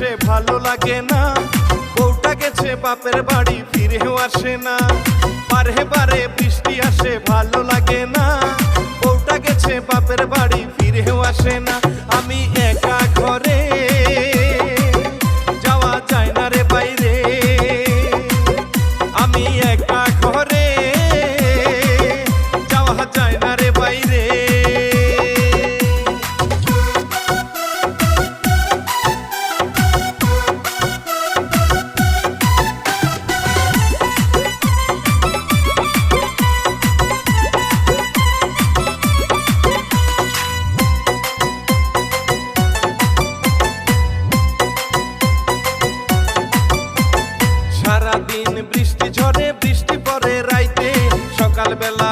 আসে ভালো লাগে না, বউটা গেছে বাপের বাড়ি ফিরেও আসে না। বারে বারে বৃষ্টি আসে ভালো লাগে না, বউটা গেছে বাপের বাড়ি ফিরেও আসে না। আমি একা ঘরে যাওয়া যায় না রে বাইরে, আমি একা ঘরে যাওয়া যায় না রে বাইরে। সারাদিন বৃষ্টি ঝড়ে বৃষ্টি পড়ে রাইতে, সকালবেলা